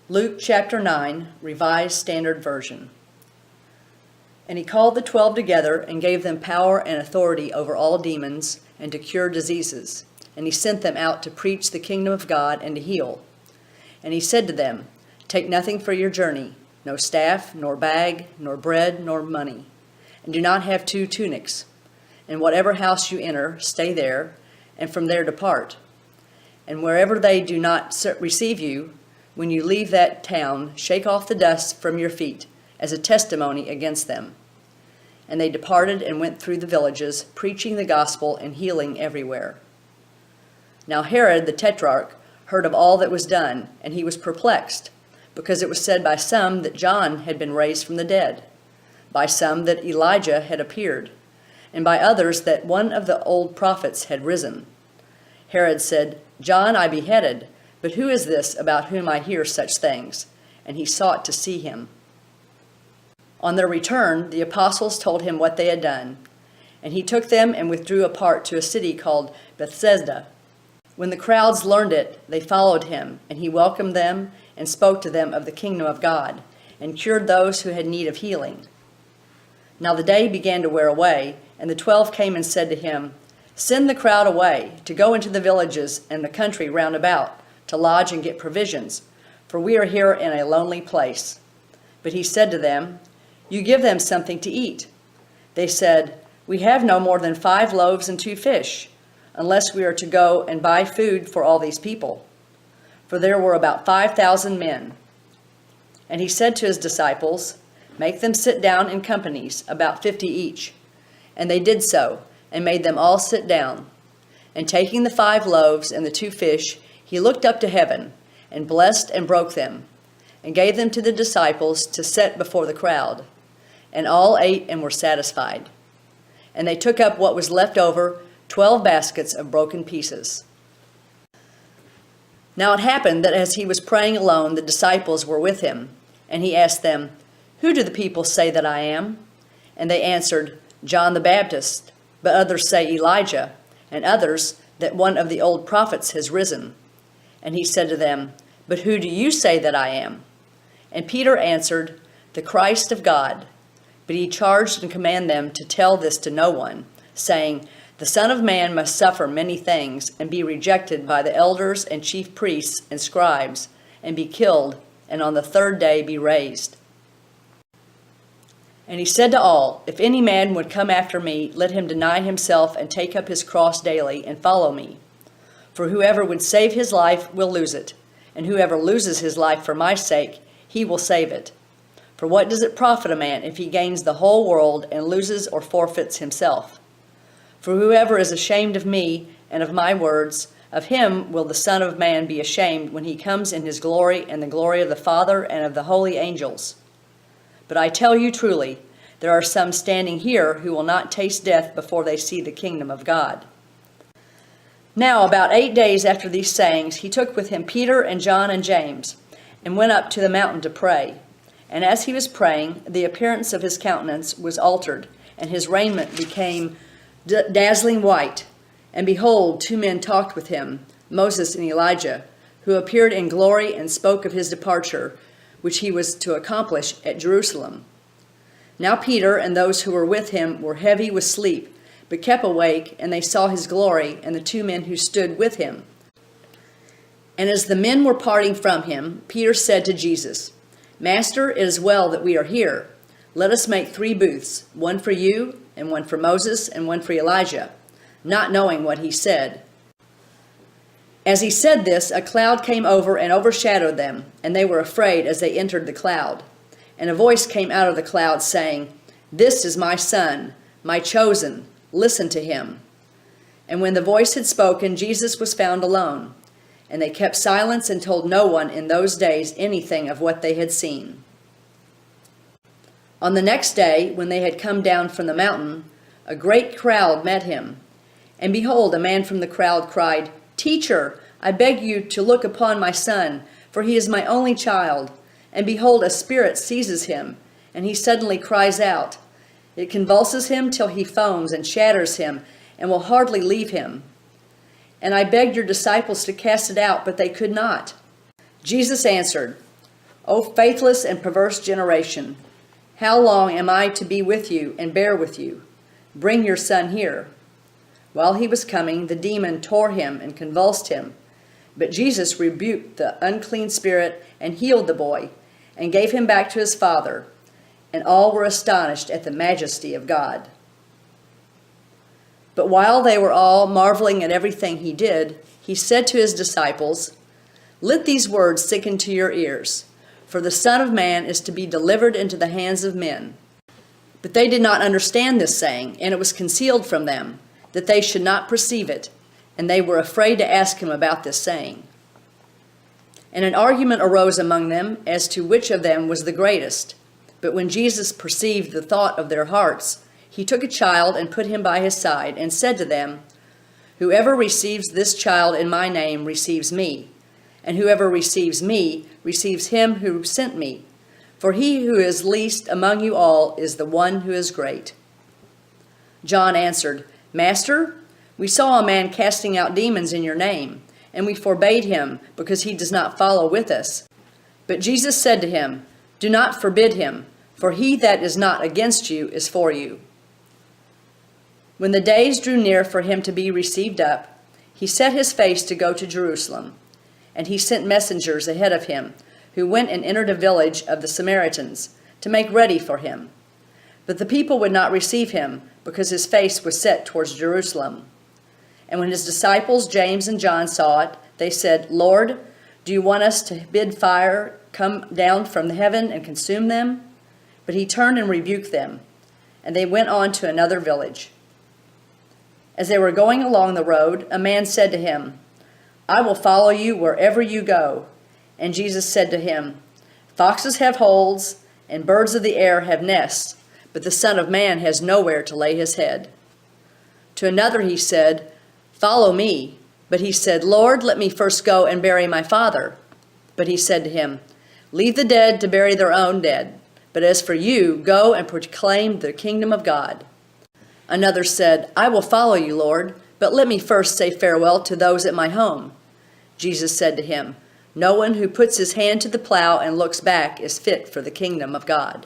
Luke chapter 9, Revised Standard Version. And he called the 12 together and gave them power and authority over all demons and to cure diseases. And he sent them out to preach the kingdom of God and to heal. And he said to them, Take nothing for your journey, no staff, nor bag, nor bread, nor money. And do not have 2 tunics. In whatever house you enter, stay there, and from there depart. And wherever they do not receive you, when you leave that town, shake off the dust from your feet as a testimony against them. And they departed and went through the villages, preaching the gospel and healing everywhere. Now Herod the Tetrarch heard of all that was done, and he was perplexed, because it was said by some that John had been raised from the dead, by some that Elijah had appeared, and by others that one of the old prophets had risen. Herod said, John I beheaded, but who is this about whom I hear such things? And he sought to see him. On their return, the apostles told him what they had done, and he took them and withdrew apart to a city called Bethsaida. When the crowds learned it, they followed him, and he welcomed them and spoke to them of the kingdom of God, and cured those who had need of healing. Now the day began to wear away, and the 12 came and said to him, Send the crowd away, to go into the villages and the country round about, to lodge and get provisions, for we are here in a lonely place. But he said to them, You give them something to eat. They said, We have no more than 5 loaves and 2 fish, unless we are to go and buy food for all these people. For there were about 5,000 men. And he said to his disciples, Make them sit down in companies, about 50 each. And they did so, and made them all sit down. And taking the 5 loaves and the 2 fish, he looked up to heaven, and blessed and broke them, and gave them to the disciples to set before the crowd. And all ate and were satisfied. And they took up what was left over, 12 baskets of broken pieces. Now it happened that as he was praying alone, the disciples were with him, and he asked them, Who do the people say that I am? And they answered, John the Baptist, but others say Elijah, and others that one of the old prophets has risen. And he said to them, But who do you say that I am? And Peter answered, The Christ of God. But he charged and commanded them to tell this to no one, saying, The Son of Man must suffer many things, and be rejected by the elders and chief priests and scribes, and be killed, and on the 3rd day be raised. And he said to all, If any man would come after me, let him deny himself and take up his cross daily and follow me. For whoever would save his life will lose it, and whoever loses his life for my sake, he will save it. For what does it profit a man if he gains the whole world and loses or forfeits himself? For whoever is ashamed of me and of my words, of him will the Son of Man be ashamed when he comes in his glory and the glory of the Father and of the holy angels. But I tell you truly, there are some standing here who will not taste death before they see the kingdom of God. Now about 8 days after these sayings, he took with him Peter and John and James, and went up to the mountain to pray. And as he was praying, the appearance of his countenance was altered, and his raiment became dazzling white. And behold, 2 men talked with him, Moses and Elijah, who appeared in glory and spoke of his departure, which he was to accomplish at Jerusalem. Now Peter and those who were with him were heavy with sleep, but kept awake, and they saw his glory and the 2 men who stood with him. And as the men were parting from him, Peter said to Jesus, Master, it is well that we are here. Let us make 3 booths, one for you, and one for Moses, and one for Elijah, not knowing what he said. As he said this, a cloud came over and overshadowed them, and they were afraid as they entered the cloud. And a voice came out of the cloud, saying, This is my Son, my chosen. Listen to him. And when the voice had spoken, Jesus was found alone. And they kept silence and told no one in those days anything of what they had seen. On the next day, when they had come down from the mountain, a great crowd met him. And behold, a man from the crowd cried, Teacher, I beg you to look upon my son, for he is my only child. And behold, a spirit seizes him, and he suddenly cries out. It convulses him till he foams and shatters him, and will hardly leave him. And I begged your disciples to cast it out, but they could not. Jesus answered, O faithless and perverse generation, how long am I to be with you and bear with you? Bring your son here." While he was coming, the demon tore him and convulsed him. But Jesus rebuked the unclean spirit and healed the boy, and gave him back to his father. And all were astonished at the majesty of God. But while they were all marveling at everything he did, he said to his disciples, "Let these words sink into your ears, for the Son of Man is to be delivered into the hands of men." But they did not understand this saying, and it was concealed from them, that they should not perceive it, and they were afraid to ask him about this saying. And an argument arose among them as to which of them was the greatest. But when Jesus perceived the thought of their hearts, he took a child and put him by his side, and said to them, "Whoever receives this child in my name receives me, and whoever receives me receives him who sent me. For he who is least among you all is the one who is great." John answered, "Master, we saw a man casting out demons in your name, and we forbade him, because he does not follow with us." But Jesus said to him, "Do not forbid him, for he that is not against you is for you." When the days drew near for him to be received up, he set his face to go to Jerusalem. And he sent messengers ahead of him, who went and entered a village of the Samaritans, to make ready for him. But the people would not receive him, because his face was set towards Jerusalem. And when his disciples James and John saw it, they said, "Lord, do you want us to bid fire come down from heaven and consume them?" But he turned and rebuked them, and they went on to another village. As they were going along the road, a man said to him, "I will follow you wherever you go." And Jesus said to him, "Foxes have holes, and birds of the air have nests, but the Son of Man has nowhere to lay his head." To another he said, "Follow me." But he said, "Lord, let me first go and bury my father." But he said to him, "Leave the dead to bury their own dead. But as for you, go and proclaim the kingdom of God." Another said, "I will follow you, Lord, but let me first say farewell to those at my home." Jesus said to him, "No one who puts his hand to the plow and looks back is fit for the kingdom of God."